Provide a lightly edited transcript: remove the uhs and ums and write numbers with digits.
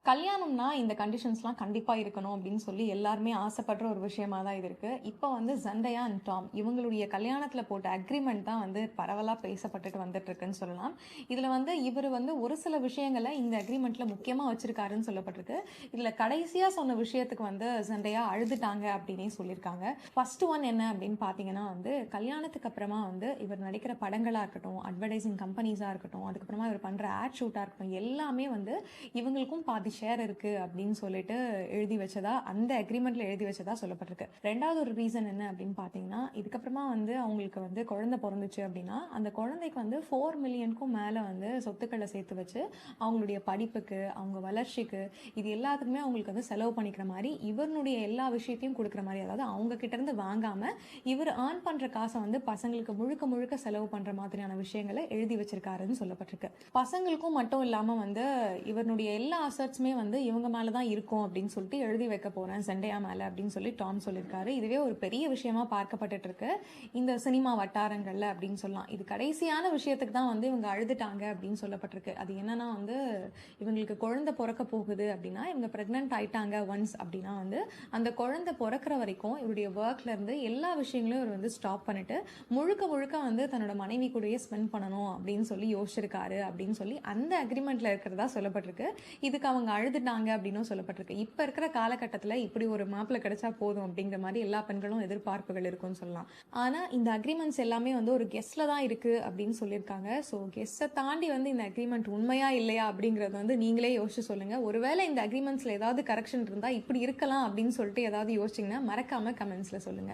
கல்யாணம்னா இந்த கண்டிஷன்ஸ்லாம் கண்டிப்பா இருக்கணும் அப்படின்னு சொல்லி எல்லாருமே ஆசைப்படுற ஒரு விஷயமா தான் இது இருக்கு. இப்போ வந்து ஜண்டையா அண்ட் டாம் இவங்களுடைய கல்யாணத்துல போட்ட அக்ரீமெண்ட் தான் வந்து பரவலா பேசப்பட்டுட்டு வந்துட்டு இருக்குன்னு சொல்லலாம். இதுல வந்து இவர் வந்து ஒரு சில விஷயங்களை இந்த அக்ரீமெண்ட்ல முக்கியமா வச்சிருக்காருன்னு சொல்லப்பட்டிருக்கு. இதுல கடைசியா சொன்ன விஷயத்துக்கு வந்து ஜண்டையா அழுதுட்டாங்க அப்படின்னே சொல்லியிருக்காங்க. ஃபர்ஸ்ட் ஒன் என்ன அப்படின்னு பார்த்தீங்கன்னா வந்து கல்யாணத்துக்கு அப்புறமா வந்து இவர் நடிக்கிற படங்களா இருக்கட்டும், அட்வர்டைசிங் கம்பெனிஸா இருக்கட்டும், அதுக்கப்புறமா இவர் பண்ற ஆட் ஷூட்டா இருக்கட்டும், எல்லாமே வந்து இவங்களுக்கும் பாதி ஷேர் இருக்கு அப்படின்னு சொல்லிட்டு எழுதி வச்சதா அந்த அக்ரிமெண்ட்ல எழுதி வச்சதா சொல்லப்பட்டிருக்கு. ரெண்டாவது ஒரு ரீசன் என்ன அப்படின்னு பாத்தீங்கன்னா, இதுக்கப்புறமா வந்து அவங்களுக்கு வந்து குழந்தை பிறந்துச்சு அப்படின்னா அந்த குழந்தைக்கு வந்து 4 மில்லியனுக்கும் மேல வந்து சொத்துக்களை சேர்த்து வச்சு அவங்களுடைய படிப்புக்கு, அவங்க வளர்ச்சிக்கு, இது எல்லாத்துக்குமே அவங்களுக்கு வந்து செலவு பண்ணிக்கிற மாதிரி இவருடைய எல்லா விஷயத்தையும் கொடுக்குற மாதிரி, அதாவது அவங்க கிட்ட இருந்து வாங்காம இவர் ஏர்ன் பண்ற காசை வந்து பசங்களுக்கு முழுக்க முழுக்க செலவு பண்ற மாதிரியான விஷயங்களை எழுதி வச்சிருக்காருன்னு சொல்லப்பட்டிருக்கு. பசங்களுக்கும் மட்டும் இல்லாம வந்து இவனுடைய எல்லா அசட்ஸுமே வந்து இவங்க மேல தான் இருக்கும் அப்படின்னு சொல்லிட்டு எழுதி வைக்க போறேன் செண்டையா மேல அப்படின்னு சொல்லி டாம் சொல்லியிருக்காரு. இதுவே ஒரு பெரிய விஷயமா பார்க்கப்பட்டுட்டு இருக்கு இந்த சினிமா வட்டாரங்கள்ல அப்படின்னு சொல்லலாம். இது கடைசியான விஷயத்துக்கு தான் வந்து இவங்க அழுதுட்டாங்க அப்படின்னு சொல்லப்பட்டிருக்கு. அது என்னன்னா வந்து இவங்களுக்கு குழந்தை பிறக்க போகுது அப்படின்னா, இவங்க பிரெக்னென்ட் ஆயிட்டாங்க ஒன்ஸ் அப்படின்னா வந்து அந்த குழந்தை பிறக்கிற வரைக்கும் இவருடைய ஒர்க்ல இருந்து எல்லா விஷயங்களையும் இவர் வந்து ஸ்டாப் பண்ணிட்டு முழுக்க முழுக்க வந்து தன்னோட மனைவி கூடயே ஸ்பெண்ட் பண்ணணும் அப்படின்னு சொல்லி யோசிச்சிருக்காரு அப்படின்னு சொல்லி அந்த அக்ரிமெண்ட்ல இருக்கிறதா சொல்லப்பட்டிருக்கு. இதுக்கு அவங்க அழுதுட்டாங்க அப்படின்னும் சொல்லப்பட்டிருக்கு. இப்ப இருக்கிற காலகட்டத்துல இப்படி ஒரு மாப்பிள்ளை கிடைச்சா போதும் அப்படிங்கிற மாதிரி எல்லா பெண்களும் எதிர்பார்ப்புகள் இருக்கும்னு சொல்லலாம். ஆனா இந்த அக்ரிமெண்ட்ஸ் எல்லாமே வந்து ஒரு கெஸ்ட்ல தான் இருக்கு அப்படின்னு சொல்லியிருக்காங்க. ஸோ கெஸ்ட்டை தாண்டி வந்து இந்த அக்ரிமெண்ட் உண்மையா இல்லையா அப்படிங்கறது வந்து நீங்களே யோசிச்சு சொல்லுங்க. ஒருவேளை இந்த அக்ரிமெண்ட்ஸ்ல ஏதாவது கரெக்ஷன் இருந்தா இப்படி இருக்கலாம் அப்படின்னு சொல்லிட்டு ஏதாவது யோசிச்சீங்கன்னா மறக்காம கமெண்ட்ஸ்ல சொல்லுங்க.